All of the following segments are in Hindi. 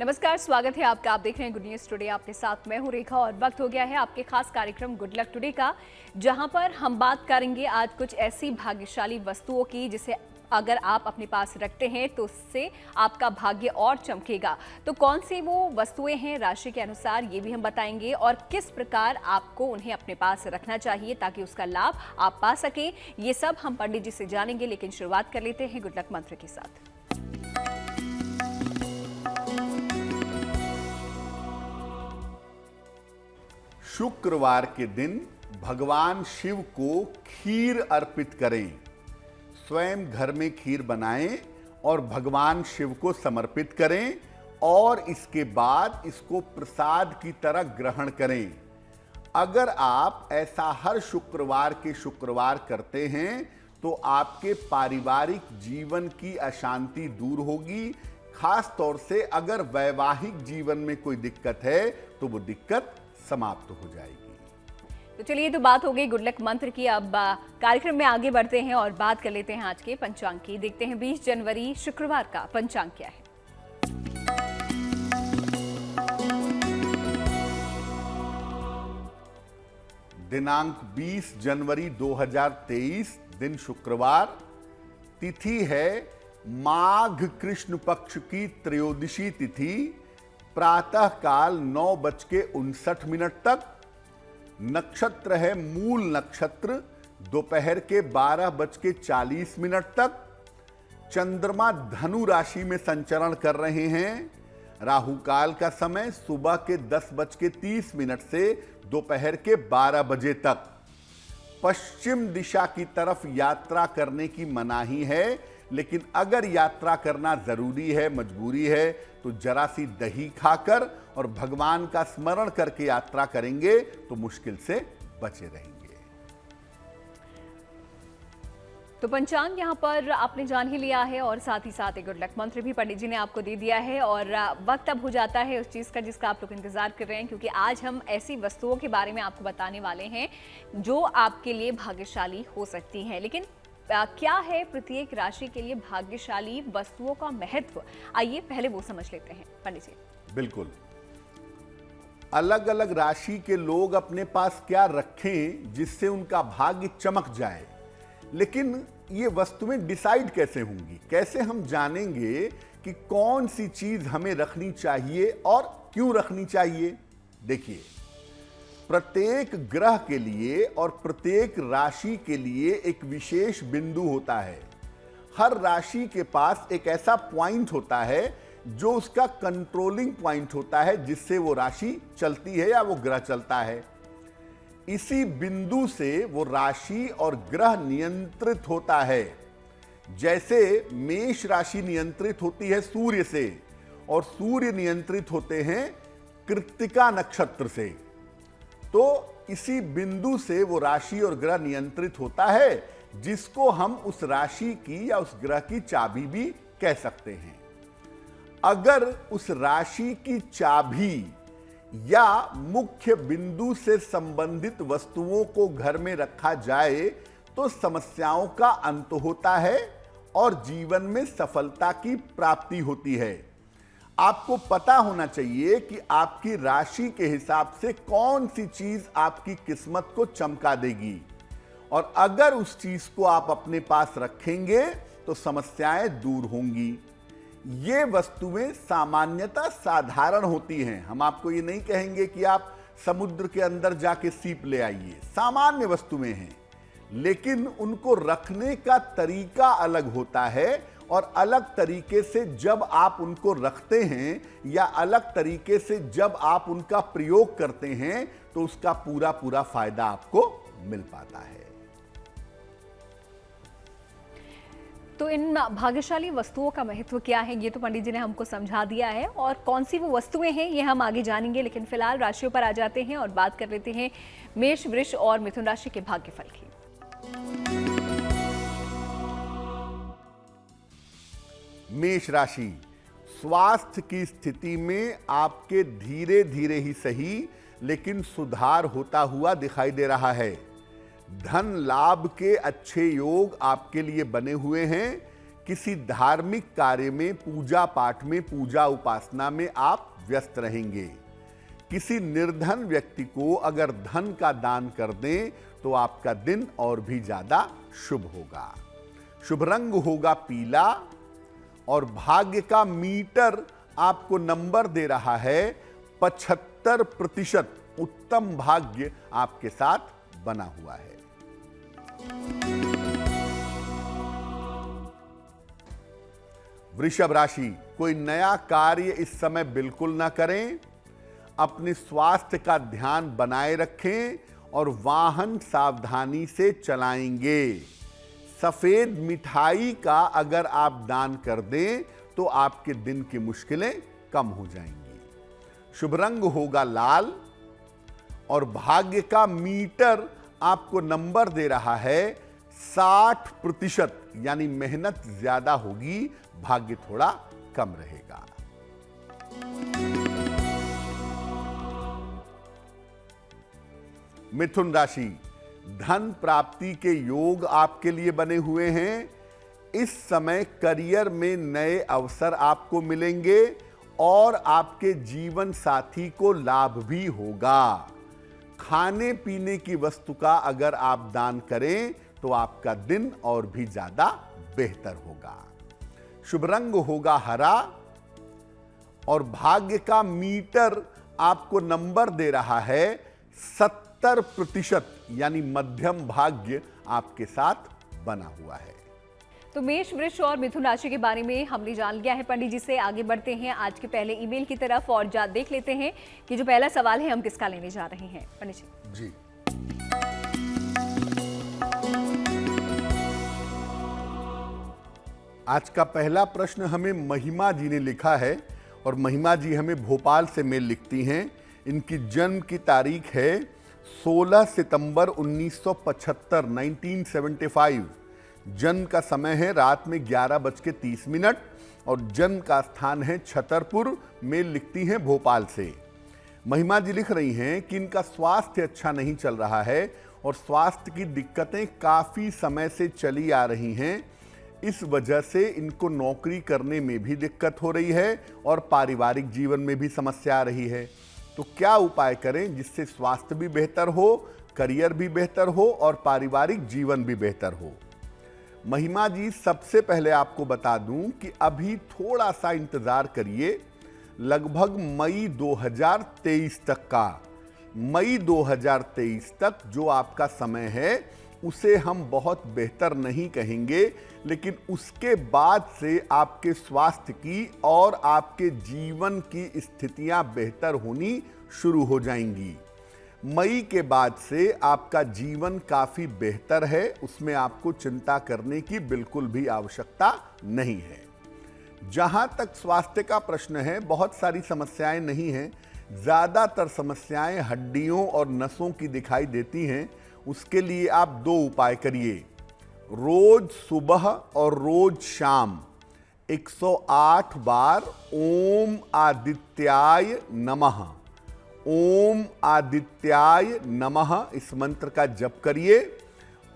नमस्कार, स्वागत है आपका। आप देख रहे हैं गुड न्यूज टुडे। आपके साथ मैं हूं रेखा और वक्त हो गया है आपके खास कार्यक्रम गुड लक टुडे का, जहां पर हम बात करेंगे आज कुछ ऐसी भाग्यशाली वस्तुओं की जिसे अगर आप अपने पास रखते हैं तो उससे आपका भाग्य और चमकेगा। तो कौन सी वो वस्तुएं हैं राशि के अनुसार, ये भी हम बताएंगे और किस प्रकार आपको उन्हें अपने पास रखना चाहिए ताकि उसका लाभ आप पा सके। ये सब हम पंडित जी से जानेंगे, लेकिन शुरुआत कर लेते हैं गुड लक मंत्र के साथ। शुक्रवार के दिन भगवान शिव को खीर अर्पित करें। स्वयं घर में खीर बनाएं और भगवान शिव को समर्पित करें और इसके बाद इसको प्रसाद की तरह ग्रहण करें। अगर आप ऐसा हर शुक्रवार के शुक्रवार करते हैं तो आपके पारिवारिक जीवन की अशांति दूर होगी। खास तौर से अगर वैवाहिक जीवन में कोई दिक्कत है तो वो दिक्कत समाप्त हो जाएगी। तो चलिए, तो बात हो गई गुड लक मंत्र की। अब कार्यक्रम में आगे बढ़ते हैं और बात कर लेते हैं आज के पंचांग की। देखते हैं 20 जनवरी शुक्रवार का पंचांग क्या है। दिनांक 20 जनवरी 2023, दिन शुक्रवार। तिथि है माघ कृष्ण पक्ष की त्रयोदशी तिथि। प्रातः काल 9:59 तक। नक्षत्र है मूल नक्षत्र। दोपहर के 12:40 तक। चंद्रमा धनु राशि में संचरण कर रहे हैं। राहु काल का समय सुबह के 10:30 से दोपहर के 12 बजे तक। पश्चिम दिशा की तरफ यात्रा करने की मनाही है, लेकिन अगर यात्रा करना जरूरी है, मजबूरी है, तो जरा सी दही खाकर और भगवान का स्मरण करके यात्रा करेंगे तो मुश्किल से बचे रहेंगे। तो पंचांग यहाँ पर आपने जान ही लिया है और साथ ही साथ एक गुड लक मंत्र भी पंडित जी ने आपको दे दिया है। और वक्त अब हो जाता है उस चीज़ का जिसका आप लोग इंतजार कर रहे हैं, क्योंकि आज हम ऐसी वस्तुओं के बारे में आपको बताने वाले हैं जो आपके लिए भाग्यशाली हो सकती हैं। लेकिन क्या है प्रत्येक राशि के लिए भाग्यशाली वस्तुओं का महत्व, आइए पहले वो समझ लेते हैं पंडित जी। बिल्कुल। अलग अलग राशि के लोग अपने पास क्या रखें जिससे उनका भाग्य चमक जाए, लेकिन ये वस्तुएं डिसाइड कैसे होंगी, कैसे हम जानेंगे कि कौन सी चीज हमें रखनी चाहिए और क्यों रखनी चाहिए। देखिए, प्रत्येक ग्रह के लिए और प्रत्येक राशि के लिए एक विशेष बिंदु होता है। हर राशि के पास एक ऐसा पॉइंट होता है जो उसका कंट्रोलिंग पॉइंट होता है, जिससे वो राशि चलती है या वो ग्रह चलता है। इसी बिंदु से वो राशि और ग्रह नियंत्रित होता है। जैसे मेष राशि नियंत्रित होती है सूर्य से और सूर्य नियंत्रित होते हैं कृत्तिका नक्षत्र से, तो इसी बिंदु से वो राशि और ग्रह नियंत्रित होता है, जिसको हम उस राशि की या उस ग्रह की चाबी भी कह सकते हैं। अगर उस राशि की चाबी या मुख्य बिंदु से संबंधित वस्तुओं को घर में रखा जाए तो समस्याओं का अंत होता है और जीवन में सफलता की प्राप्ति होती है। आपको पता होना चाहिए कि आपकी राशि के हिसाब से कौन सी चीज आपकी किस्मत को चमका देगी, और अगर उस चीज को आप अपने पास रखेंगे तो समस्याएं दूर होंगी। ये वस्तुएं सामान्यतः साधारण होती हैं। हम आपको ये नहीं कहेंगे कि आप समुद्र के अंदर जाके सीप ले आइए। सामान्य वस्तुएं हैं, लेकिन उनको रखने का तरीका अलग होता है और अलग तरीके से जब आप उनको रखते हैं या अलग तरीके से जब आप उनका प्रयोग करते हैं तो उसका पूरा पूरा फायदा आपको मिल पाता है। तो इन भाग्यशाली वस्तुओं का महत्व क्या है, ये तो पंडित जी ने हमको समझा दिया है, और कौन सी वो वस्तुएं हैं ये हम आगे जानेंगे। लेकिन फिलहाल राशियों पर आ जाते हैं और बात कर लेते हैं मेष, वृष और मिथुन राशि के भाग्यफल की। मेष राशि, स्वास्थ्य की स्थिति में आपके धीरे धीरे ही सही लेकिन सुधार होता हुआ दिखाई दे रहा है। धन लाभ के अच्छे योग आपके लिए बने हुए हैं। किसी धार्मिक कार्य में, पूजा पाठ में, पूजा उपासना में आप व्यस्त रहेंगे। किसी निर्धन व्यक्ति को अगर धन का दान कर दें तो आपका दिन और भी ज्यादा शुभ होगा। शुभ रंग होगा पीला और भाग्य का मीटर आपको नंबर दे रहा है 75%। उत्तम भाग्य आपके साथ बना हुआ है। वृषभ राशि, कोई नया कार्य इस समय बिल्कुल ना करें। अपने स्वास्थ्य का ध्यान बनाए रखें और वाहन सावधानी से चलाएंगे। सफेद मिठाई का अगर आप दान कर दें तो आपके दिन की मुश्किलें कम हो जाएंगी। शुभ रंग होगा लाल और भाग्य का मीटर आपको नंबर दे रहा है 60%, यानी मेहनत ज्यादा होगी, भाग्य थोड़ा कम रहेगा। मिथुन राशि, धन प्राप्ति के योग आपके लिए बने हुए हैं। इस समय करियर में नए अवसर आपको मिलेंगे और आपके जीवन साथी को लाभ भी होगा। खाने पीने की वस्तु का अगर आप दान करें तो आपका दिन और भी ज्यादा बेहतर होगा। शुभ रंग होगा हरा और भाग्य का मीटर आपको नंबर दे रहा है 70%, यानी मध्यम भाग्य आपके साथ बना हुआ है। तो मेष, वृष और मिथुन राशि के बारे में हमने जान लिया है पंडित जी से। आगे बढ़ते हैं आज के पहले ईमेल की तरफ और देख लेते हैं कि जो पहला सवाल है हम किसका लेने जा रहे हैं। पंडित जी। आज का पहला प्रश्न हमें महिमा जी ने लिखा है और महिमा जी हमें भोपाल से मेल लिखती हैं। इनकी जन्म की तारीख है 16 सितंबर 1975, 1975। जन्म का समय है रात में 11:30 और जन्म का स्थान है छतरपुर। मेल लिखती हैं भोपाल से। महिमा जी लिख रही हैं कि इनका स्वास्थ्य अच्छा नहीं चल रहा है और स्वास्थ्य की दिक्कतें काफ़ी समय से चली आ रही हैं। इस वजह से इनको नौकरी करने में भी दिक्कत हो रही है और पारिवारिक जीवन में भी समस्या आ रही है। तो क्या उपाय करें जिससे स्वास्थ्य भी बेहतर हो, करियर भी बेहतर हो और पारिवारिक जीवन भी बेहतर हो? महिमा जी, सबसे पहले आपको बता दूं कि अभी थोड़ा सा इंतजार करिए, लगभग मई 2023 तक का। मई 2023 तक जो आपका समय है उसे हम बहुत बेहतर नहीं कहेंगे, लेकिन उसके बाद से आपके स्वास्थ्य की और आपके जीवन की स्थितियां बेहतर होनी शुरू हो जाएंगी। मई के बाद से आपका जीवन काफी बेहतर है, उसमें आपको चिंता करने की बिल्कुल भी आवश्यकता नहीं है। जहां तक स्वास्थ्य का प्रश्न है, बहुत सारी समस्याएं नहीं हैं। ज्यादातर समस्याएं हड्डियों और नसों की दिखाई देती हैं। उसके लिए आप 2 उपाय करिए। रोज सुबह और रोज शाम 108 बार ओम आदित्याय नमः, ओम आदित्याय नमः इस मंत्र का जप करिए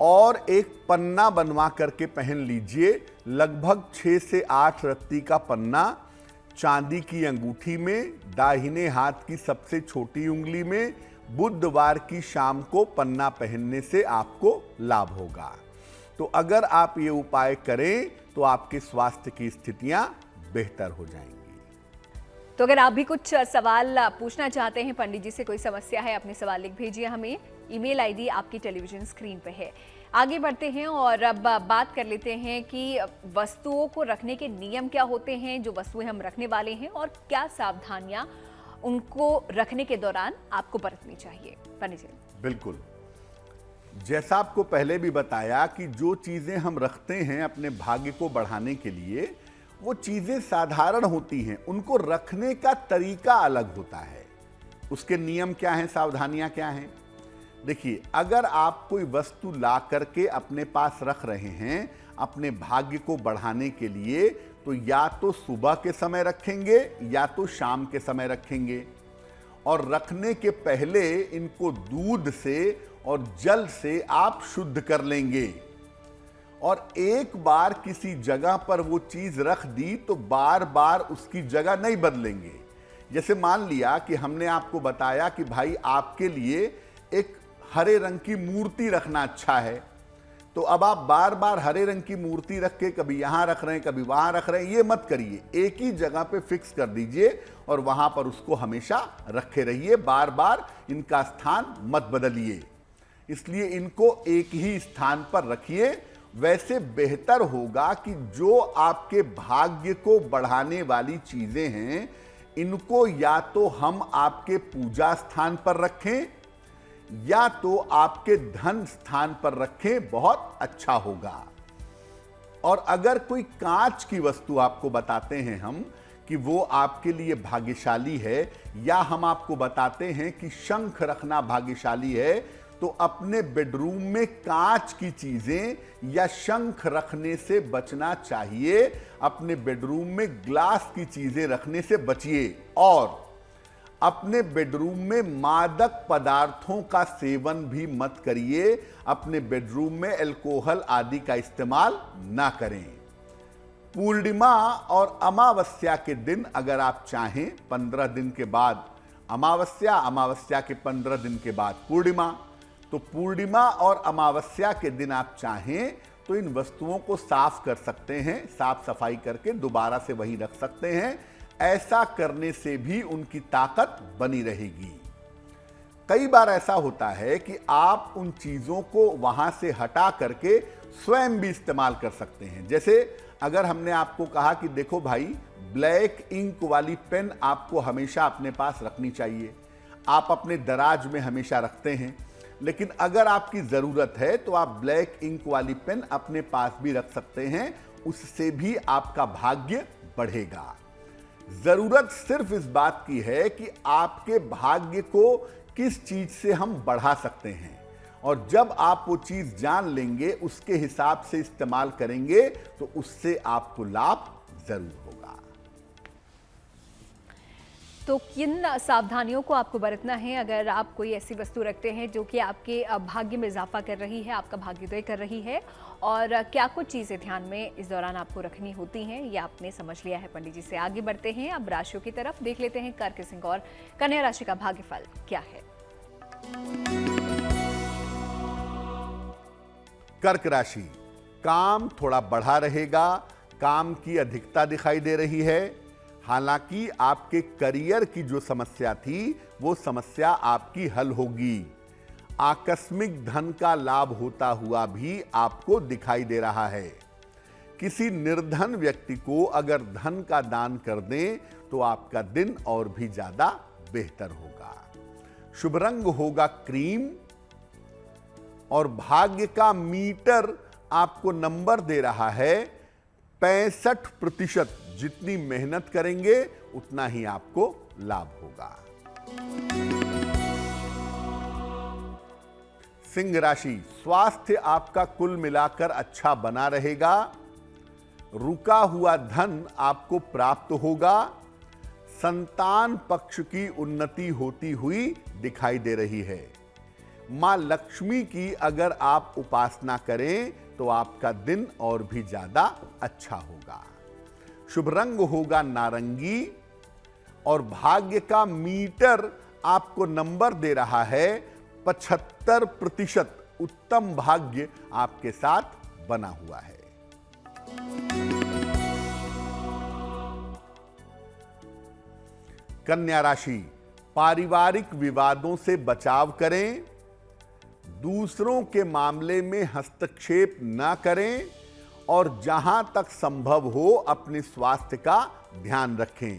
और एक पन्ना बनवा करके पहन लीजिए। लगभग 6 से 8 रत्ती का पन्ना, चांदी की अंगूठी में, दाहिने हाथ की सबसे छोटी उंगली में। बुधवार की शाम को पन्ना पहनने से आपको लाभ होगा। तो अगर आप ये उपाय करें तो आपके स्वास्थ्य की स्थितियां बेहतर हो जाएंगी। तो अगर आप भी कुछ सवाल पूछना चाहते हैं पंडित जी से, कोई समस्या है, अपने सवाल लिख भेजिए हमें। ईमेल आईडी आपकी टेलीविजन स्क्रीन पे है। आगे बढ़ते हैं और अब बात कर लेते हैं कि वस्तुओं को रखने के नियम क्या होते हैं, जो वस्तुएं हम रखने वाले हैं, और क्या सावधानियां उनको रखने के दौरान आपको बरतनी चाहिए। पंडित जी। बिल्कुल, जैसा आपको पहले भी बताया कि जो चीजें हम रखते हैं अपने भाग्य को बढ़ाने के लिए, वो चीजें साधारण होती हैं, उनको रखने का तरीका अलग होता है। उसके नियम क्या हैं, सावधानियां क्या हैं? देखिए, अगर आप कोई वस्तु ला करके अपने पास रख रहे हैं अपने भाग्य को बढ़ाने के लिए, तो या तो सुबह के समय रखेंगे या तो शाम के समय रखेंगे। और रखने के पहले इनको दूध से और जल से आप शुद्ध कर लेंगे। और एक बार किसी जगह पर वो चीज रख दी तो बार बार उसकी जगह नहीं बदलेंगे। जैसे मान लिया कि हमने आपको बताया कि भाई आपके लिए एक हरे रंग की मूर्ति रखना अच्छा है, तो अब आप बार बार हरे रंग की मूर्ति रख के कभी यहां रख रहे हैं कभी वहां रख रहे हैं, ये मत करिए। एक ही जगह पे फिक्स कर दीजिए और वहां पर उसको हमेशा रखे रहिए, बार बार इनका स्थान मत बदलिए। इसलिए इनको एक ही स्थान पर रखिए। वैसे बेहतर होगा कि जो आपके भाग्य को बढ़ाने वाली चीजें हैं, इनको या तो हम आपके पूजा स्थान पर रखें या तो आपके धन स्थान पर रखें, बहुत अच्छा होगा। और अगर कोई कांच की वस्तु आपको बताते हैं हम कि वो आपके लिए भाग्यशाली है, या हम आपको बताते हैं कि शंख रखना भाग्यशाली है, तो अपने बेडरूम में कांच की चीजें या शंख रखने से बचना चाहिए। अपने बेडरूम में ग्लास की चीजें रखने से बचिए। और अपने बेडरूम में मादक पदार्थों का सेवन भी मत करिए। अपने बेडरूम में अल्कोहल आदि का इस्तेमाल ना करें। पूर्णिमा और अमावस्या के दिन अगर आप चाहें, 15 दिन के बाद अमावस्या, अमावस्या के 15 दिन के बाद पूर्णिमा, तो पूर्णिमा और अमावस्या के दिन आप चाहें तो इन वस्तुओं को साफ कर सकते हैं, साफ सफाई करके दोबारा से वहीं रख सकते हैं। ऐसा करने से भी उनकी ताकत बनी रहेगी। कई बार ऐसा होता है कि आप उन चीजों को वहां से हटा करके स्वयं भी इस्तेमाल कर सकते हैं। जैसे अगर हमने आपको कहा कि देखो भाई, ब्लैक इंक वाली पेन आपको हमेशा अपने पास रखनी चाहिए, आप अपने दराज में हमेशा रखते हैं, लेकिन अगर आपकी जरूरत है तो आप ब्लैक इंक वाली पेन अपने पास भी रख सकते हैं, उससे भी आपका भाग्य बढ़ेगा। जरूरत सिर्फ इस बात की है कि आपके भाग्य को किस चीज से हम बढ़ा सकते हैं, और जब आप वो चीज जान लेंगे, उसके हिसाब से इस्तेमाल करेंगे, तो उससे आपको लाभ जरूर होगा। तो किन सावधानियों को आपको बरतना है अगर आप कोई ऐसी वस्तु रखते हैं जो कि आपके भाग्य में इजाफा कर रही है, आपका भाग्योदय कर रही है, और क्या कुछ चीज़ें ध्यान में इस दौरान आपको रखनी होती हैं, ये आपने समझ लिया है पंडित जी से। आगे बढ़ते हैं, अब राशियों की तरफ देख लेते हैं। कर्क, सिंह और कन्या राशि का भाग्यफल क्या है। कर्क राशि, काम थोड़ा बढ़ा रहेगा, काम की अधिकता दिखाई दे रही है। हालांकि आपके करियर की जो समस्या थी वो समस्या आपकी हल होगी। आकस्मिक धन का लाभ होता हुआ भी आपको दिखाई दे रहा है। किसी निर्धन व्यक्ति को अगर धन का दान कर दें तो आपका दिन और भी ज्यादा बेहतर होगा। शुभ रंग होगा क्रीम, और भाग्य का मीटर आपको नंबर दे रहा है 65%। जितनी मेहनत करेंगे उतना ही आपको लाभ होगा। सिंह राशि, स्वास्थ्य आपका कुल मिलाकर अच्छा बना रहेगा। रुका हुआ धन आपको प्राप्त होगा। संतान पक्ष की उन्नति होती हुई दिखाई दे रही है। मां लक्ष्मी की अगर आप उपासना करें तो आपका दिन और भी ज्यादा अच्छा होगा। शुभ रंग होगा नारंगी, और भाग्य का मीटर आपको नंबर दे रहा है 75%। उत्तम भाग्य आपके साथ बना हुआ है। कन्या राशि, पारिवारिक विवादों से बचाव करें। दूसरों के मामले में हस्तक्षेप न करें, और जहां तक संभव हो अपने स्वास्थ्य का ध्यान रखें।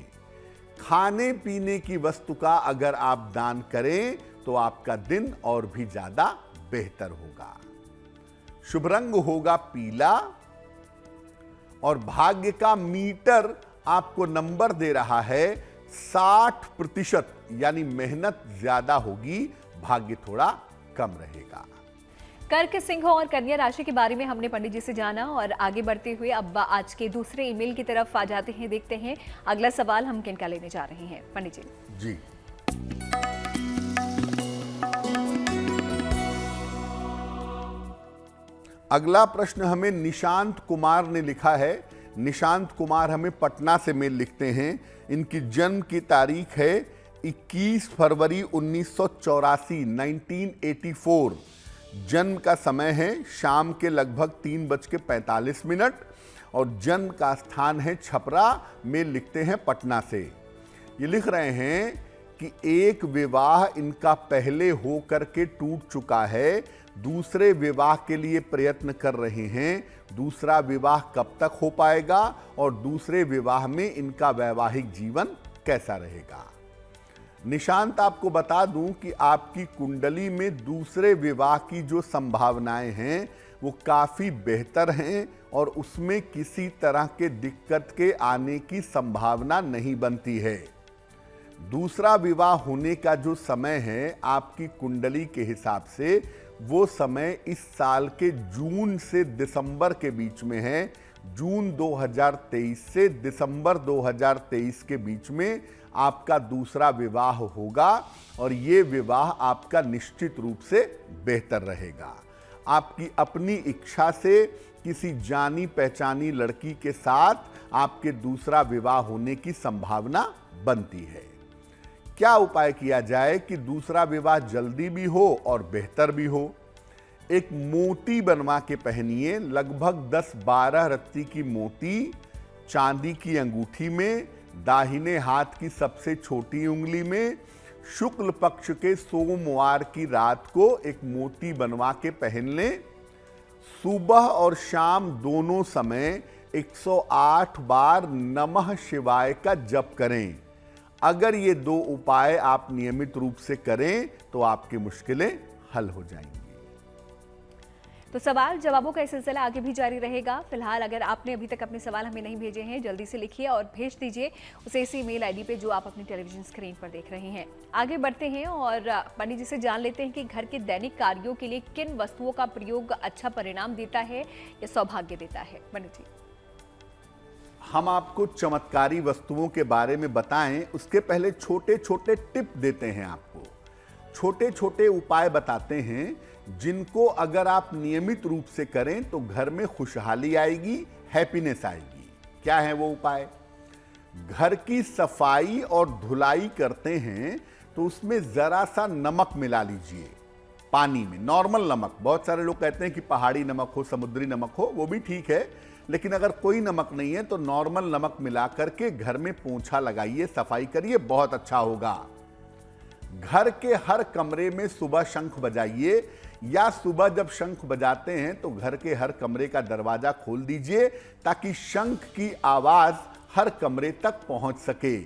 खाने पीने की वस्तु का अगर आप दान करें तो आपका दिन और भी ज्यादा बेहतर होगा। शुभ रंग होगा पीला, और भाग्य का मीटर आपको नंबर दे रहा है 60%, यानी मेहनत ज्यादा होगी, भाग्य थोड़ा कम रहेगा। कर्क, सिंह और कन्या राशि के बारे में हमने पंडित जी से जाना, और आगे बढ़ते हुए अब आज के दूसरे ईमेल की तरफ आ जाते हैं। देखते हैं अगला सवाल हम किनका लेने जा रहे हैं पंडित जी। जी, अगला प्रश्न हमें निशांत कुमार ने लिखा है। निशांत कुमार हमें पटना से मेल लिखते हैं। इनकी जन्म की तारीख है 21 फरवरी 1984, 1984। जन्म का समय है शाम के लगभग 3:45 और जन्म का स्थान है छपरा। मेल लिखते हैं पटना से। ये लिख रहे हैं कि एक विवाह इनका पहले हो करके टूट चुका है, दूसरे विवाह के लिए प्रयत्न कर रहे हैं। दूसरा विवाह कब तक हो पाएगा और दूसरे विवाह में इनका वैवाहिक जीवन कैसा रहेगा। निशांत, आपको बता दूं कि आपकी कुंडली में दूसरे विवाह की जो संभावनाएं हैं वो काफी बेहतर हैं और उसमें किसी तरह के दिक्कत के आने की संभावना नहीं बनती है। दूसरा विवाह होने का जो समय है आपकी कुंडली के हिसाब से, वो समय इस साल के जून से दिसंबर के बीच में है। जून 2023 से दिसंबर 2023 के बीच में आपका दूसरा विवाह होगा और ये विवाह आपका निश्चित रूप से बेहतर रहेगा। आपकी अपनी इच्छा से किसी जानी पहचानी लड़की के साथ आपके दूसरा विवाह होने की संभावना बनती है। क्या उपाय किया जाए कि दूसरा विवाह जल्दी भी हो और बेहतर भी हो? एक मोती बनवा के पहनिए, लगभग 10-12 रत्ती की मोती चांदी की अंगूठी में, दाहिने हाथ की सबसे छोटी उंगली में। शुक्ल पक्ष के सोमवार की रात को एक मोती बनवा के पहन लें। सुबह और शाम दोनों समय 108 बार नमः शिवाय का जप करें। अगर ये दो उपाय आप नियमित रूप से करें तो आपकी मुश्किलें हल हो जाएंगी। तो सवाल जवाबों का सिलसिला आगे भी जारी रहेगा। फिलहाल अगर आपने अभी तक अपने सवाल हमें नहीं भेजे हैं, जल्दी से लिखिए और भेज दीजिए उसे इसी मेल आईडी पे जो आप अपनी टेलीविजन स्क्रीन पर देख रहे हैं। आगे बढ़ते हैं और पंडित जी से जान लेते हैं कि घर के दैनिक कार्यों के लिए किन वस्तुओं का प्रयोग अच्छा परिणाम देता है या सौभाग्य देता है। पंडित जी, हम आपको चमत्कारी वस्तुओं के बारे में बताएं, उसके पहले छोटे छोटे टिप देते हैं। आपको छोटे छोटे उपाय बताते हैं जिनको अगर आप नियमित रूप से करें तो घर में खुशहाली आएगी, हैप्पीनेस आएगी। क्या है वो उपाय? घर की सफाई और धुलाई करते हैं तो उसमें जरा सा नमक मिला लीजिए पानी में, नॉर्मल नमक। बहुत सारे लोग कहते हैं कि पहाड़ी नमक हो, समुद्री नमक हो, वो भी ठीक है, लेकिन अगर कोई नमक नहीं है तो नॉर्मल नमक मिला करके घर में पोंछा लगाइए, सफाई करिए, बहुत अच्छा होगा। घर के हर कमरे में सुबह शंख बजाइए, या सुबह जब शंख बजाते हैं तो घर के हर कमरे का दरवाजा खोल दीजिए ताकि शंख की आवाज हर कमरे तक पहुंच सके।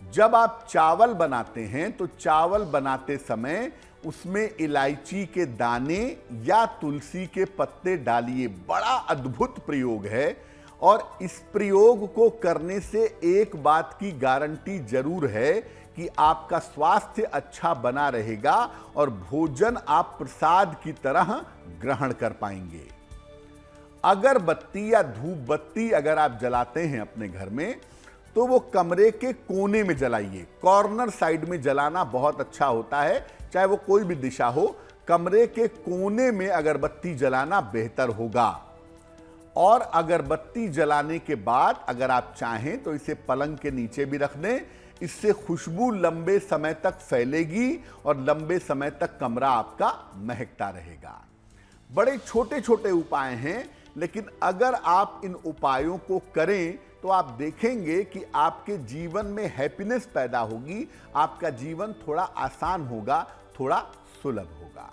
जब आप चावल बनाते हैं तो चावल बनाते समय उसमें इलायची के दाने या तुलसी के पत्ते डालिए। बड़ा अद्भुत प्रयोग है और इस प्रयोग को करने से एक बात की गारंटी जरूर है कि आपका स्वास्थ्य अच्छा बना रहेगा और भोजन आप प्रसाद की तरह ग्रहण कर पाएंगे। अगरबत्ती या धूप बत्ती अगर आप जलाते हैं अपने घर में तो वो कमरे के कोने में जलाइए। कॉर्नर साइड में जलाना बहुत अच्छा होता है, चाहे वो कोई भी दिशा हो। कमरे के कोने में अगरबत्ती जलाना बेहतर होगा। और अगरबत्ती जलाने के बाद अगर आप चाहें तो इसे पलंग के नीचे भी रख दें। इससे खुशबू लंबे समय तक फैलेगी और लंबे समय तक कमरा आपका महकता रहेगा। बड़े छोटे छोटे उपाय हैं, लेकिन अगर आप इन उपायों को करें तो आप देखेंगे कि आपके जीवन में हैप्पीनेस पैदा होगी, आपका जीवन थोड़ा आसान होगा, थोड़ा सुलभ होगा।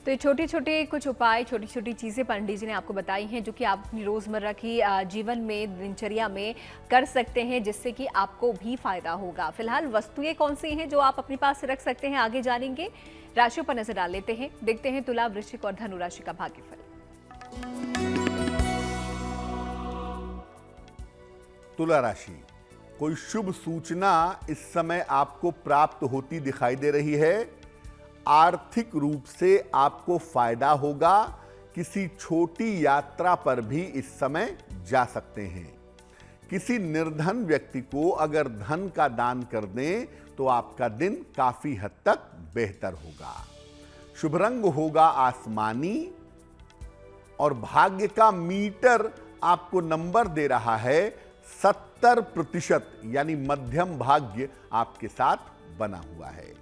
तो ये छोटे छोटे कुछ उपाय, छोटी छोटी चीज़ें पंडित जी ने आपको बताई हैं जो कि आप अपनी रोज़मर्रा की जीवन में, दिनचर्या में कर सकते हैं, जिससे कि आपको भी फायदा होगा। फिलहाल वस्तुएं कौन सी हैं जो आप अपने पास रख सकते हैं, आगे जानेंगे। राशियों पर नजर डाल लेते हैं, देखते हैं तुला, वृश्चिक और धनु राशि का भाग्यफल। तुला राशि, कोई शुभ सूचना इस समय आपको प्राप्त होती दिखाई दे रही है। आर्थिक रूप से आपको फायदा होगा। किसी छोटी यात्रा पर भी इस समय जा सकते हैं। किसी निर्धन व्यक्ति को अगर धन का दान कर दें तो आपका दिन काफी हद तक बेहतर होगा। शुभ रंग होगा आसमानी। और भाग्य का मीटर आपको नंबर दे रहा है 70%, यानी मध्यम भाग्य आपके साथ बना हुआ है।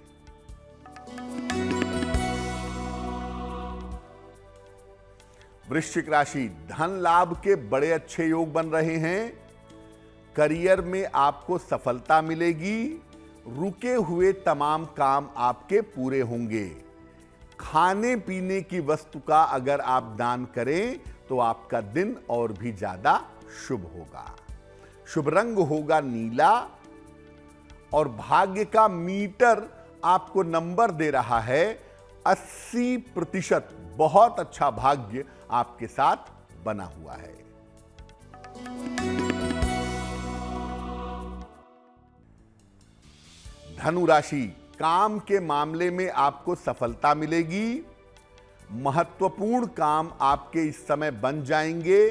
वृश्चिक राशि, धन लाभ के बड़े अच्छे योग बन रहे हैं। करियर में आपको सफलता मिलेगी। रुके हुए तमाम काम आपके पूरे होंगे। खाने पीने की वस्तु का अगर आप दान करें तो आपका दिन और भी ज्यादा शुभ होगा। शुभ रंग होगा नीला और भाग्य का मीटर आपको नंबर दे रहा है 80%। बहुत अच्छा भाग्य आपके साथ बना हुआ है। धनु राशि, काम के मामले में आपको सफलता मिलेगी। महत्वपूर्ण काम आपके इस समय बन जाएंगे।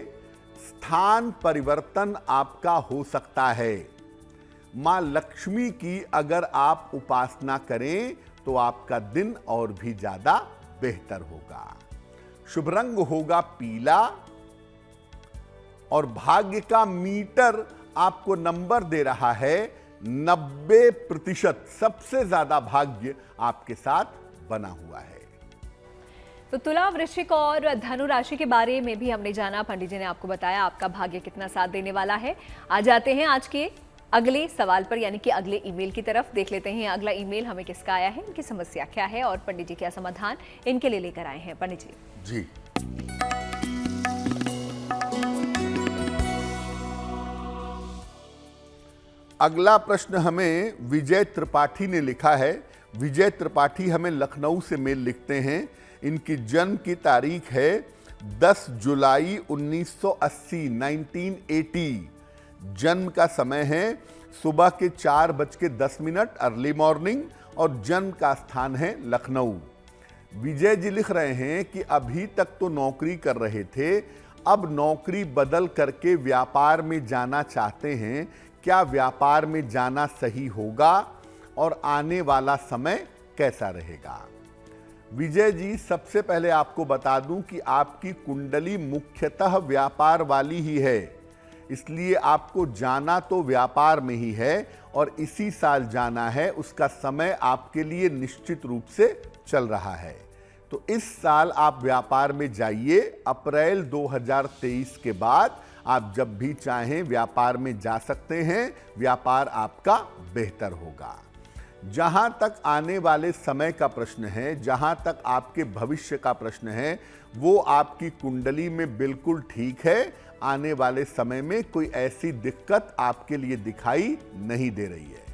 स्थान परिवर्तन आपका हो सकता है। मां लक्ष्मी की अगर आप उपासना करें तो आपका दिन और भी ज्यादा बेहतर होगा। शुभ रंग होगा पीला और भाग्य का मीटर आपको नंबर दे रहा है 90%। सबसे ज्यादा भाग्य आपके साथ बना हुआ है। तो तुला, वृश्चिक और धनु राशि के बारे में भी हमने जाना। पंडित जी ने आपको बताया आपका भाग्य कितना साथ देने वाला है। आ जाते हैं आज के अगले सवाल पर, यानी कि अगले ईमेल की तरफ। देख लेते हैं अगला ईमेल हमें किसका आया है, इनकी समस्या क्या है और पंडित जी क्या समाधान इनके लिए लेकर आए हैं। पंडित जी। अगला प्रश्न हमें विजय त्रिपाठी ने लिखा है। विजय त्रिपाठी हमें लखनऊ से मेल लिखते हैं। इनकी जन्म की तारीख है 10 जुलाई 1980, 1980। जन्म का समय है सुबह के 4:10 अर्ली मॉर्निंग और जन्म का स्थान है लखनऊ। विजय जी लिख रहे हैं कि अभी तक तो नौकरी कर रहे थे, अब नौकरी बदल करके व्यापार में जाना चाहते हैं। क्या व्यापार में जाना सही होगा और आने वाला समय कैसा रहेगा? विजय जी, सबसे पहले आपको बता दूं कि आपकी कुंडली मुख्यतः व्यापार वाली ही है, इसलिए आपको जाना तो व्यापार में ही है और इसी साल जाना है। उसका समय आपके लिए निश्चित रूप से चल रहा है। तो इस साल आप व्यापार में जाइए। अप्रैल 2023 के बाद आप जब भी चाहें व्यापार में जा सकते हैं। व्यापार आपका बेहतर होगा। जहां तक आने वाले समय का प्रश्न है, जहां तक आपके भविष्य का प्रश्न है, वो आपकी कुंडली में बिल्कुल ठीक है। आने वाले समय में कोई ऐसी दिक्कत आपके लिए दिखाई नहीं दे रही है।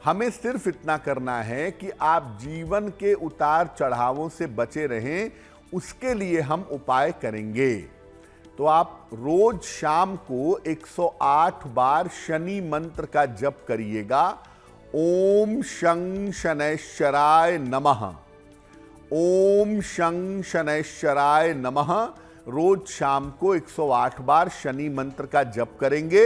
हमें सिर्फ इतना करना है कि आप जीवन के उतार चढ़ावों से बचे रहें, उसके लिए हम उपाय करेंगे। तो आप रोज शाम को 108 बार शनि मंत्र का जप करिएगा। ओम शं शनैश्चराय नमः, ओम शं शनैश्चराय नमः। रोज शाम को 108 बार शनि मंत्र का जप करेंगे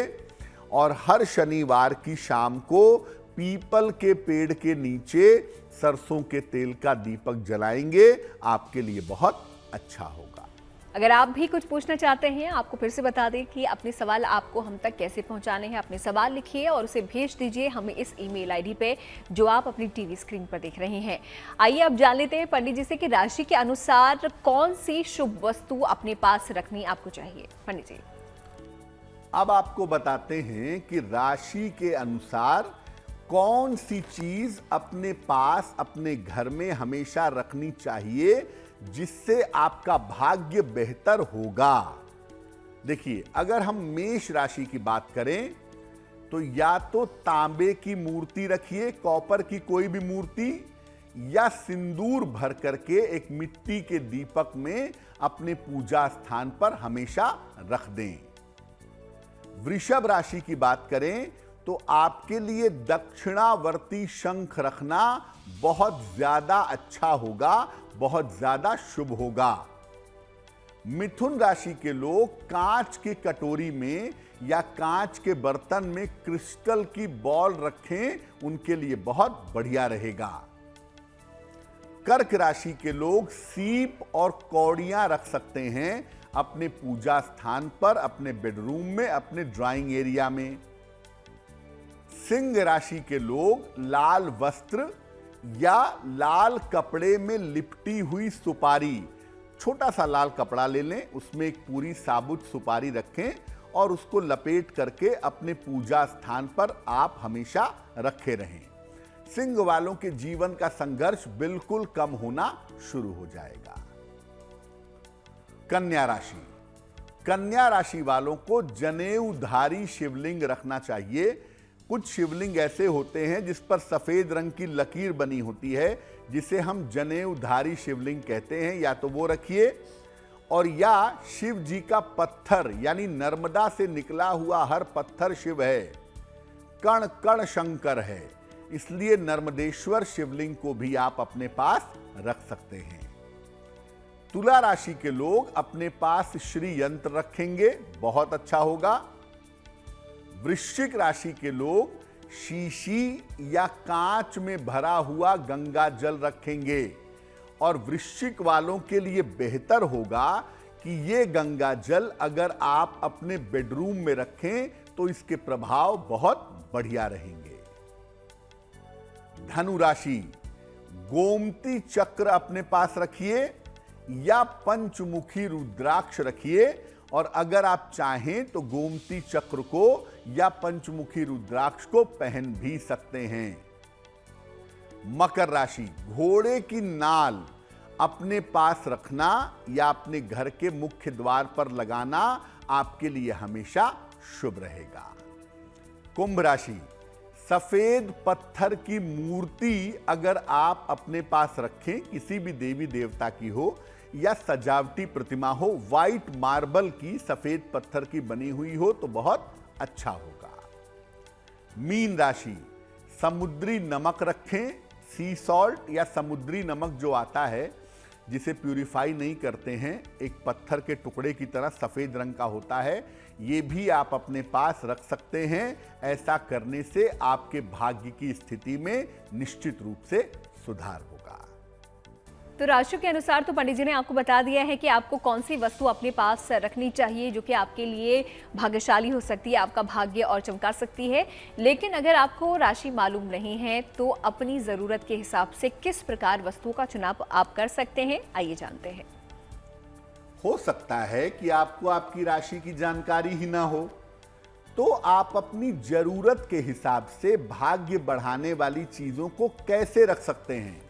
और हर शनिवार की शाम को पीपल के पेड़ के नीचे सरसों के तेल का दीपक जलाएंगे। आपके लिए बहुत अच्छा होगा। अगर आप भी कुछ पूछना चाहते हैं, आपको फिर से बता दें कि अपने सवाल आपको हम तक कैसे पहुंचाने हैं। अपने सवाल लिखिए और उसे भेज दीजिए हमें इस ईमेल आईडी पे जो आप अपनी टीवी स्क्रीन पर देख रहे हैं। आइए अब जान लेते हैं पंडित जी से कि राशि के अनुसार कौन सी शुभ वस्तु अपने पास रखनी आपको चाहिए। पंडित जी, अब आपको बताते हैं कि राशि के अनुसार कौन सी चीज अपने पास, अपने घर में हमेशा रखनी चाहिए जिससे आपका भाग्य बेहतर होगा। देखिए, अगर हम मेष राशि की बात करें तो या तो तांबे की मूर्ति रखिए, कॉपर की कोई भी मूर्ति, या सिंदूर भर करके एक मिट्टी के दीपक में अपने पूजा स्थान पर हमेशा रख दें। वृषभ राशि की बात करें तो आपके लिए दक्षिणावर्ती शंख रखना बहुत ज्यादा अच्छा होगा, बहुत ज्यादा शुभ होगा। मिथुन राशि के लोग कांच की कटोरी में या कांच के बर्तन में क्रिस्टल की बॉल रखें, उनके लिए बहुत बढ़िया रहेगा। कर्क राशि के लोग सीप और कौड़ियां रख सकते हैं। अपने पूजा स्थान पर, अपने बेडरूम में, अपने ड्राइंग एरिया में। सिंह राशि के लोग लाल वस्त्र या लाल कपड़े में लिपटी हुई सुपारी, छोटा सा लाल कपड़ा ले लें, उसमें एक पूरी साबुत सुपारी रखें और उसको लपेट करके अपने पूजा स्थान पर आप हमेशा रखे रहें। सिंह वालों के जीवन का संघर्ष बिल्कुल कम होना शुरू हो जाएगा। कन्या राशि, कन्या राशि वालों को जनेऊधारी शिवलिंग रखना चाहिए। कुछ शिवलिंग ऐसे होते हैं जिस पर सफेद रंग की लकीर बनी होती है, जिसे हम जनेऊधारी शिवलिंग कहते हैं। या तो वो रखिए, और या शिव जी का पत्थर यानी नर्मदा से निकला हुआ हर पत्थर शिव है, कण कण शंकर है, इसलिए नर्मदेश्वर शिवलिंग को भी आप अपने पास रख सकते हैं। तुला राशि के लोग अपने पास श्री यंत्र रखेंगे, बहुत अच्छा होगा। वृश्चिक राशि के लोग शीशी या कांच में भरा हुआ गंगा जल रखेंगे, और वृश्चिक वालों के लिए बेहतर होगा कि ये गंगा जल अगर आप अपने बेडरूम में रखें तो इसके प्रभाव बहुत बढ़िया रहेंगे। धनु राशि, गोमती चक्र अपने पास रखिए या पंचमुखी रुद्राक्ष रखिए, और अगर आप चाहें तो गोमती चक्र को या पंचमुखी रुद्राक्ष को पहन भी सकते हैं। मकर राशि, घोड़े की नाल अपने पास रखना या अपने घर के मुख्य द्वार पर लगाना आपके लिए हमेशा शुभ रहेगा। कुंभ राशि, सफेद पत्थर की मूर्ति अगर आप अपने पास रखें, किसी भी देवी देवता की हो या सजावटी प्रतिमा हो, व्हाइट मार्बल की सफेद पत्थर की बनी हुई हो तो बहुत अच्छा होगा। मीन राशि, समुद्री नमक रखें, सी सॉल्ट या समुद्री नमक जो आता है जिसे प्यूरिफाई नहीं करते हैं, एक पत्थर के टुकड़े की तरह सफेद रंग का होता है, ये भी आप अपने पास रख सकते हैं। ऐसा करने से आपके भाग्य की स्थिति में निश्चित रूप से सुधार होगा। तो राशियों के अनुसार तो पंडित जी ने आपको बता दिया है कि आपको कौन सी वस्तु अपने पास रखनी चाहिए जो कि आपके लिए भाग्यशाली हो सकती है, आपका भाग्य और चमका सकती है। लेकिन अगर आपको राशि मालूम नहीं है तो अपनी ज़रूरत के हिसाब से किस प्रकार वस्तुओं का चुनाव आप कर सकते हैं, आइए जानते हैं। हो सकता है कि आपको आपकी राशि की जानकारी ही ना हो, तो आप अपनी जरूरत के हिसाब से भाग्य बढ़ाने वाली चीजों को कैसे रख सकते हैं।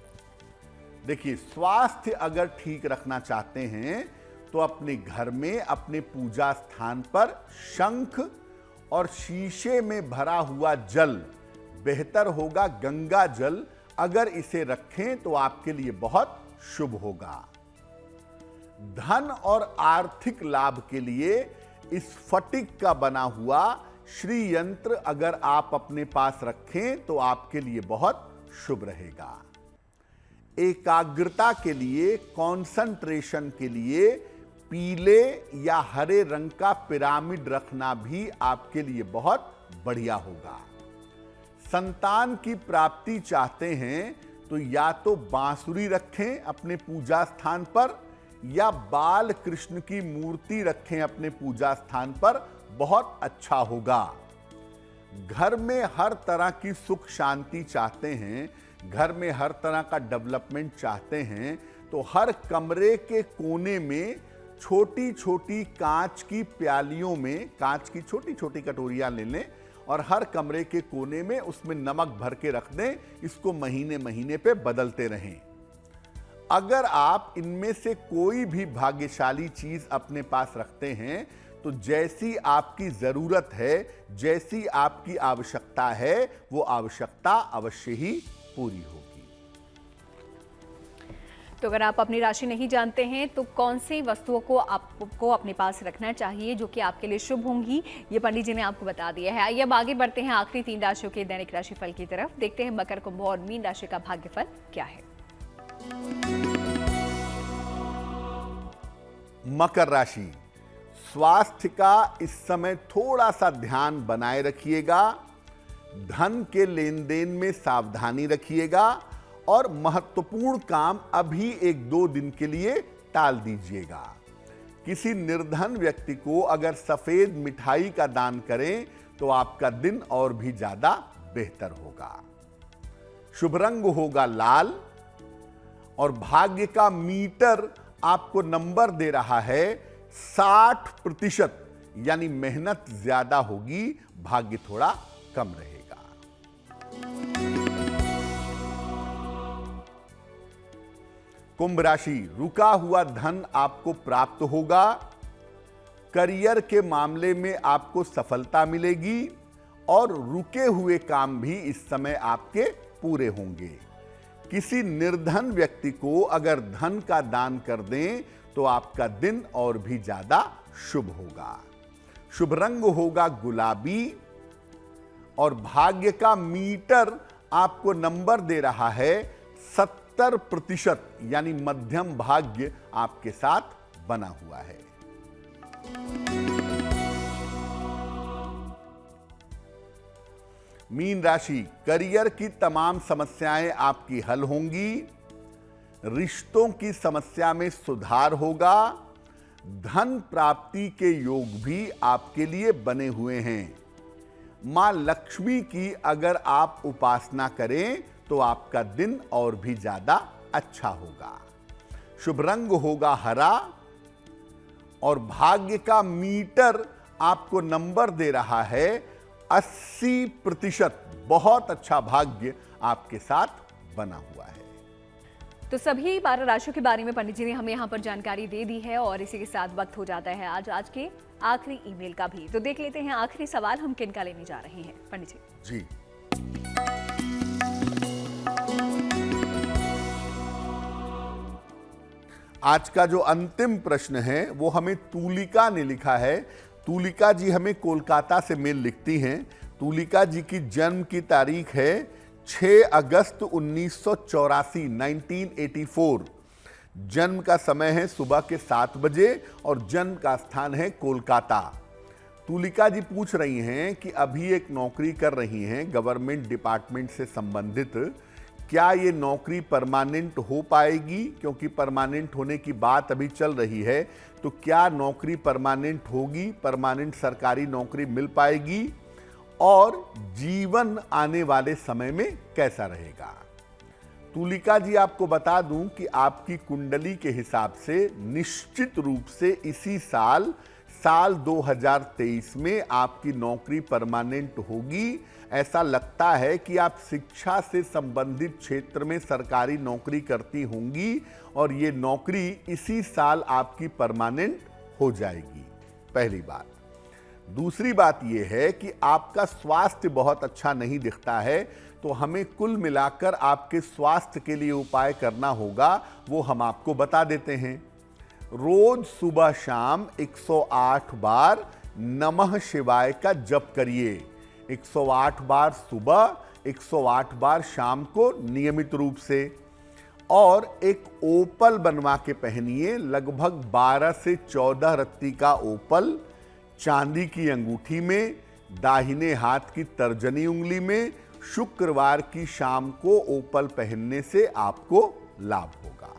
देखिए, स्वास्थ्य अगर ठीक रखना चाहते हैं तो अपने घर में अपने पूजा स्थान पर शंख और शीशे में भरा हुआ जल, बेहतर होगा गंगा जल, अगर इसे रखें तो आपके लिए बहुत शुभ होगा। धन और आर्थिक लाभ के लिए इस फटिक का बना हुआ श्री यंत्र अगर आप अपने पास रखें तो आपके लिए बहुत शुभ रहेगा। एकाग्रता के लिए, कंसंट्रेशन के लिए पीले या हरे रंग का पिरामिड रखना भी आपके लिए बहुत बढ़िया होगा। संतान की प्राप्ति चाहते हैं तो या तो बांसुरी रखें अपने पूजा स्थान पर या बाल कृष्ण की मूर्ति रखें अपने पूजा स्थान पर, बहुत अच्छा होगा। घर में हर तरह की सुख शांति चाहते हैं, घर में हर तरह का डेवलपमेंट चाहते हैं, तो हर कमरे के कोने में छोटी छोटी कांच की प्यालियों में कांच की छोटी छोटी कटोरियां ले लें और हर कमरे के कोने में उसमें नमक भर के रख दें। इसको महीने महीने पे बदलते रहें। अगर आप इनमें से कोई भी भाग्यशाली चीज अपने पास रखते हैं तो जैसी आपकी जरूरत है, जैसी आपकी आवश्यकता है, वो आवश्यकता अवश्य ही पूरी होगी। तो अगर आप अपनी राशि नहीं जानते हैं तो कौन सी वस्तुओं को आपको अपने पास रखना चाहिए जो कि आपके लिए शुभ होंगी, ये पंडित जी ने आपको बता दिया है। आइए अब आगे बढ़ते हैं आखिरी 3 राशियों के दैनिक राशिफल की तरफ। देखते हैं मकर, कुंभ और मीन राशि का भाग्यफल क्या है। मकर राशि, स्वास्थ्य का इस समय थोड़ा सा ध्यान बनाए रखिएगा। धन के लेन देन में सावधानी रखिएगा और महत्वपूर्ण काम अभी 1-2 दिन के लिए टाल दीजिएगा। किसी निर्धन व्यक्ति को अगर सफेद मिठाई का दान करें तो आपका दिन और भी ज्यादा बेहतर होगा। शुभ रंग होगा लाल और भाग्य का मीटर आपको नंबर दे रहा है 60%, यानी मेहनत ज्यादा होगी, भाग्य थोड़ा कम रहेगा। कुंभ राशि, रुका हुआ धन आपको प्राप्त होगा। करियर के मामले में आपको सफलता मिलेगी और रुके हुए काम भी इस समय आपके पूरे होंगे। किसी निर्धन व्यक्ति को अगर धन का दान कर दें तो आपका दिन और भी ज्यादा शुभ होगा। शुभ रंग होगा गुलाबी और भाग्य का मीटर आपको नंबर दे रहा है 70%, यानी मध्यम भाग्य आपके साथ बना हुआ है। मीन राशि, करियर की तमाम समस्याएं आपकी हल होंगी। रिश्तों की समस्या में सुधार होगा। धन प्राप्ति के योग भी आपके लिए बने हुए हैं। मां लक्ष्मी की अगर आप उपासना करें तो आपका दिन और भी ज्यादा अच्छा होगा। शुभ रंग होगा हरा और भाग्य का मीटर आपको नंबर दे रहा है 80%। बहुत अच्छा भाग्य आपके साथ बना हुआ है। तो सभी 12 राशियों के बारे में पंडित जी ने हमें यहाँ पर जानकारी दे दी है और इसी के साथ वक्त हो जाता है आज के आखिरी ईमेल का भी। तो देख लेते हैं आखिरी सवाल हम किन का लेने जा रहे हैं पंडित जी। जी, आज का जो अंतिम प्रश्न है वो हमें तूलिका ने लिखा है। तूलिका जी हमें कोलकाता से मेल लिखती हैं। तूलिका जी की जन्म की तारीख है 6 अगस्त 1984, 1984। जन्म का समय है सुबह के 7 बजे और जन्म का स्थान है कोलकाता। तूलिका जी पूछ रही हैं कि अभी एक नौकरी कर रही हैं गवर्नमेंट डिपार्टमेंट से संबंधित, क्या ये नौकरी परमानेंट हो पाएगी? क्योंकि परमानेंट होने की बात अभी चल रही है, तो क्या नौकरी परमानेंट होगी? परमानेंट सरकारी नौकरी मिल पाएगी? और जीवन आने वाले समय में कैसा रहेगा? तूलिका जी आपको बता दूं कि आपकी कुंडली के हिसाब से निश्चित रूप से इसी साल 2023 में आपकी नौकरी परमानेंट होगी। ऐसा लगता है कि आप शिक्षा से संबंधित क्षेत्र में सरकारी नौकरी करती होंगी और ये नौकरी इसी साल आपकी परमानेंट हो जाएगी। पहली बात। दूसरी बात यह है कि आपका स्वास्थ्य बहुत अच्छा नहीं दिखता है, तो हमें कुल मिलाकर आपके स्वास्थ्य के लिए उपाय करना होगा, वो हम आपको बता देते हैं। रोज सुबह शाम 108 बार नमः शिवाय का जप करिए। 108 बार सुबह, 108 बार शाम को नियमित रूप से। और एक ओपल बनवा के पहनिए, लगभग 12 से 14 रत्ती का ओपल, चांदी की अंगूठी में, दाहिने हाथ की तर्जनी उंगली में। शुक्रवार की शाम को ओपल पहनने से आपको लाभ होगा।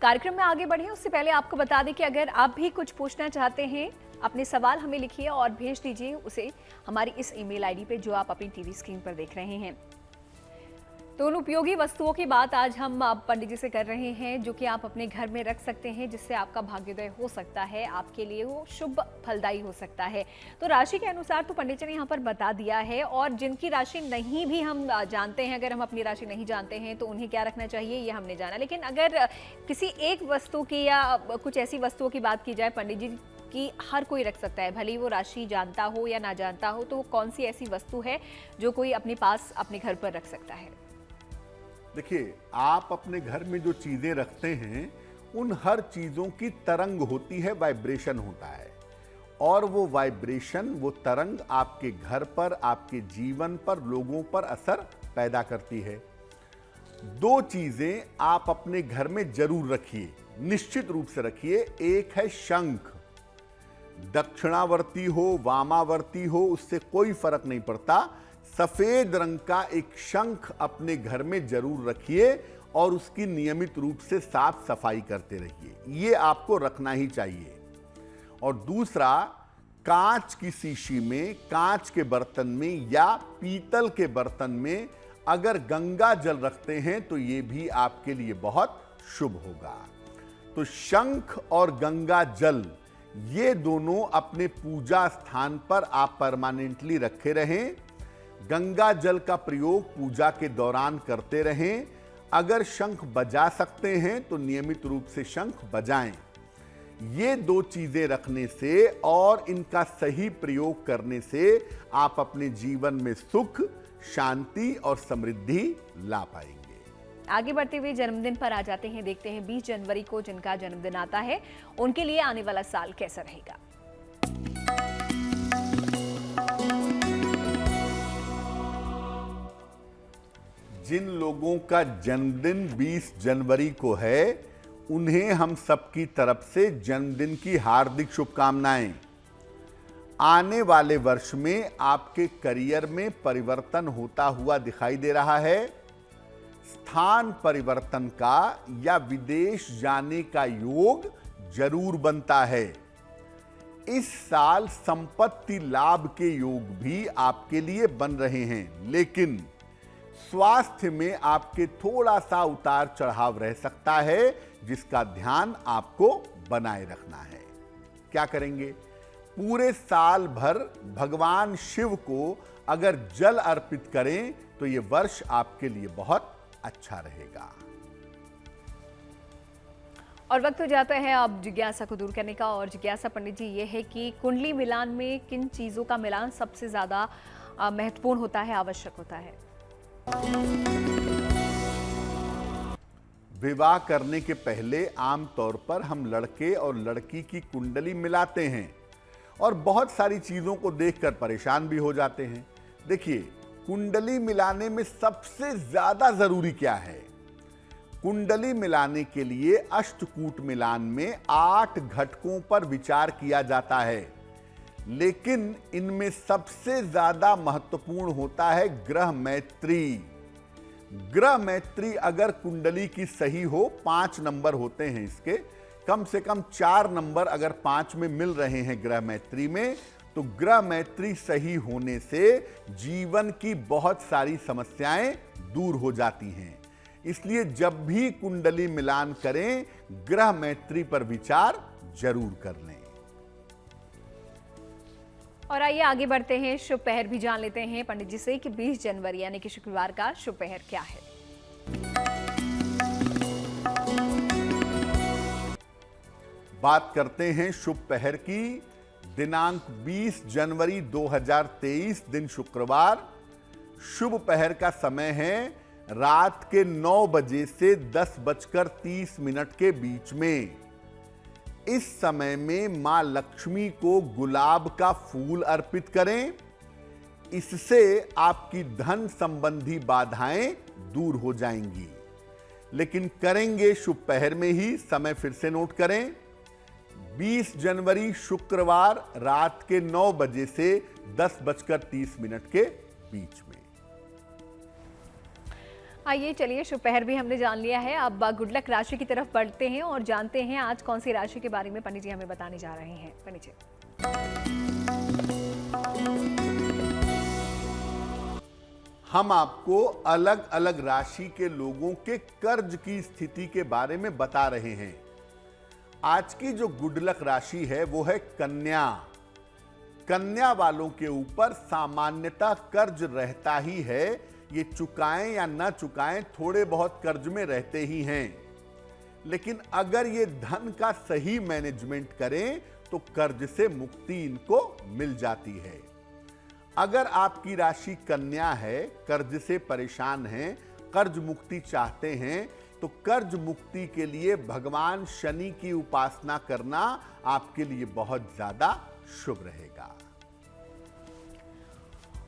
कार्यक्रम में आगे बढ़े उससे पहले आपको बता दें कि अगर आप भी कुछ पूछना चाहते हैं, अपने सवाल हमें लिखिए और भेज दीजिए उसे हमारी इस ईमेल आईडी पे जो आप अपनी टीवी स्क्रीन पर देख रहे हैं। तो उन उपयोगी वस्तुओं की बात आज हम पंडित जी से कर रहे हैं जो कि आप अपने घर में रख सकते हैं, जिससे आपका भाग्योदय हो सकता है, आपके लिए वो शुभ फलदायी हो सकता है। तो राशि के अनुसार तो पंडित जी ने यहाँ पर बता दिया है, और जिनकी राशि नहीं भी हम जानते हैं, अगर हम अपनी राशि नहीं जानते हैं तो उन्हें क्या रखना चाहिए ये हमने जाना। लेकिन अगर किसी एक वस्तु की या कुछ ऐसी वस्तुओं की बात की जाए पंडित जी कि हर कोई रख सकता है, भले ही वो राशि जानता हो या ना जानता हो, तो वो कौन सी ऐसी वस्तु है जो कोई अपने पास अपने घर पर रख सकता है? देखिए, आप अपने घर में जो चीजें रखते हैं उन हर चीजों की तरंग होती है, वाइब्रेशन होता है, और वो वाइब्रेशन, वो तरंग आपके घर पर, आपके जीवन पर, लोगों पर असर पैदा करती है। 2 चीजें आप अपने घर में जरूर रखिए, निश्चित रूप से रखिए। एक है शंख, दक्षिणावर्ती हो वामावर्ती हो उससे कोई फर्क नहीं पड़ता, सफेद रंग का एक शंख अपने घर में जरूर रखिए। और उसकी नियमित रूप से साफ सफाई करते रहिए, ये आपको रखना ही चाहिए। और दूसरा, कांच की शीशी में, कांच के बर्तन में या पीतल के बर्तन में अगर गंगा जल रखते हैं तो ये भी आपके लिए बहुत शुभ होगा। तो शंख और गंगा जल ये दोनों अपने पूजा स्थान पर आप परमानेंटली रखे रहें। गंगा जल का प्रयोग पूजा के दौरान करते रहें। अगर शंख बजा सकते हैं तो नियमित रूप से शंख बजाएं। ये दो चीजें रखने से और इनका सही प्रयोग करने से आप अपने जीवन में सुख, शांति और समृद्धि ला पाएंगे। आगे बढ़ते हुए जन्मदिन पर आ जाते हैं, देखते हैं 20 जनवरी को जिनका जन्मदिन आता है उनके लिए आने वाला साल कैसा रहेगा। जिन लोगों का जन्मदिन 20 जनवरी को है उन्हें हम सबकी तरफ से जन्मदिन की हार्दिक शुभकामनाएं। आने वाले वर्ष में आपके करियर में परिवर्तन होता हुआ दिखाई दे रहा है। स्थान परिवर्तन का या विदेश जाने का योग जरूर बनता है। इस साल संपत्ति लाभ के योग भी आपके लिए बन रहे हैं, लेकिन स्वास्थ्य में आपके थोड़ा सा उतार चढ़ाव रह सकता है, जिसका ध्यान आपको बनाए रखना है। क्या करेंगे? पूरे साल भर भगवान शिव को अगर जल अर्पित करें तो यह वर्ष आपके लिए बहुत अच्छा रहेगा। और वक्त हो जाता है अब जिज्ञासा को दूर करने का। और जिज्ञासा पंडित जी ये है कि कुंडली मिलान में किन चीजों का मिलान सबसे ज्यादा महत्वपूर्ण होता है, आवश्यक होता है? विवाह करने के पहले आमतौर पर हम लड़के और लड़की की कुंडली मिलाते हैं और बहुत सारी चीजों को देखकर परेशान भी हो जाते हैं। देखिए, कुंडली मिलाने में सबसे ज्यादा जरूरी क्या है? कुंडली मिलाने के लिए अष्टकूट मिलान में 8 घटकों पर विचार किया जाता है, लेकिन इनमें सबसे ज्यादा महत्वपूर्ण होता है ग्रह मैत्री। ग्रह मैत्री अगर कुंडली की सही हो, 5 नंबर होते हैं इसके, कम से कम 4 नंबर अगर 5 में मिल रहे हैं ग्रह मैत्री में, तो ग्रह मैत्री सही होने से जीवन की बहुत सारी समस्याएं दूर हो जाती हैं। इसलिए जब भी कुंडली मिलान करें, ग्रह मैत्री पर विचार जरूर कर लें। और आइए आगे बढ़ते हैं, शुभ पहर भी जान लेते हैं पंडित जी से कि 20 जनवरी यानी कि शुक्रवार का शुभ पहर क्या है। बात करते हैं शुभ पहर की। दिनांक 20 जनवरी 2023 दिन शुक्रवार। शुभ पहर का समय है रात के 9 बजे से 10:30 के बीच में। इस समय में मां लक्ष्मी को गुलाब का फूल अर्पित करें। इससे आपकी धन संबंधी बाधाएं दूर हो जाएंगी। लेकिन करेंगे शुभ पहर में ही, समय फिर से नोट करें, 20 जनवरी शुक्रवार रात के 9 बजे से 10:30 के बीच में। आइए चलिए, शुभ पहर भी हमने जान लिया है। अब गुड लक राशि की तरफ बढ़ते हैं और जानते हैं आज कौन सी राशि के बारे में पंडित जी हमें बताने जा रहे हैं। पंडित जी, हम आपको अलग अलग राशि के लोगों के कर्ज की स्थिति के बारे में बता रहे हैं। आज की जो गुड लक राशि है वो है कन्या। कन्या वालों के ऊपर सामान्यतः कर्ज रहता ही है। ये चुकाएं या ना चुकाएं, थोड़े बहुत कर्ज में रहते ही हैं। लेकिन अगर ये धन का सही मैनेजमेंट करें तो कर्ज से मुक्ति इनको मिल जाती है। अगर आपकी राशि कन्या है, कर्ज से परेशान हैं, कर्ज मुक्ति चाहते हैं, तो कर्ज मुक्ति के लिए भगवान शनि की उपासना करना आपके लिए बहुत ज्यादा शुभ रहेगा।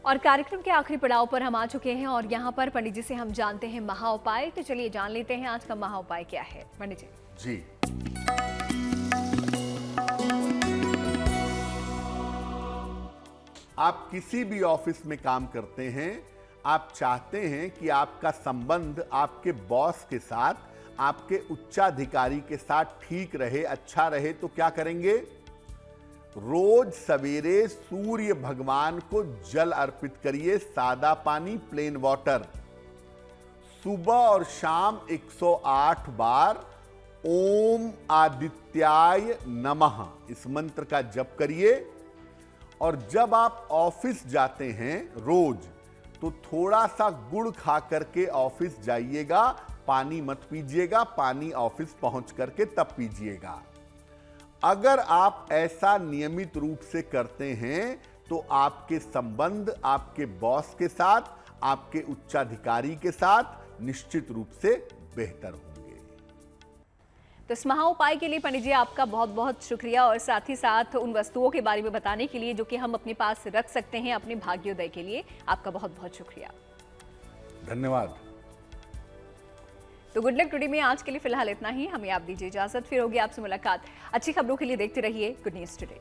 और कार्यक्रम के आखिरी पड़ाव पर हम आ चुके हैं और यहाँ पर पंडित जी से हम जानते हैं महा उपाय। तो चलिए जान लेते हैं आज का महा उपाय क्या है पंडित जी। जी, आप किसी भी ऑफिस में काम करते हैं, आप चाहते हैं कि आपका संबंध आपके बॉस के साथ, आपके उच्चाधिकारी के साथ ठीक रहे, अच्छा रहे, तो क्या करेंगे? रोज सवेरे सूर्य भगवान को जल अर्पित करिए, सादा पानी, प्लेन वाटर। सुबह और शाम 108 बार ओम आदित्याय नमः इस मंत्र का जप करिए। और जब आप ऑफिस जाते हैं रोज, तो थोड़ा सा गुड़ खा करके ऑफिस जाइएगा, पानी मत पीजिएगा, पानी ऑफिस पहुंच करके तब पीजिएगा। अगर आप ऐसा नियमित रूप से करते हैं तो आपके संबंध आपके बॉस के साथ, आपके उच्चाधिकारी के साथ निश्चित रूप से बेहतर होंगे। तो इस महा उपाय के लिए पंडित जी आपका बहुत बहुत शुक्रिया, और साथ ही साथ उन वस्तुओं के बारे में बताने के लिए जो कि हम अपने पास रख सकते हैं अपने भाग्योदय के लिए, आपका बहुत बहुत शुक्रिया। धन्यवाद। तो गुड लक टुडे में आज के लिए फिलहाल इतना ही। हमें आप दीजिए इजाजत, फिर होगी आपसे मुलाकात अच्छी खबरों के लिए। देखते रहिए गुड न्यूज टुडे।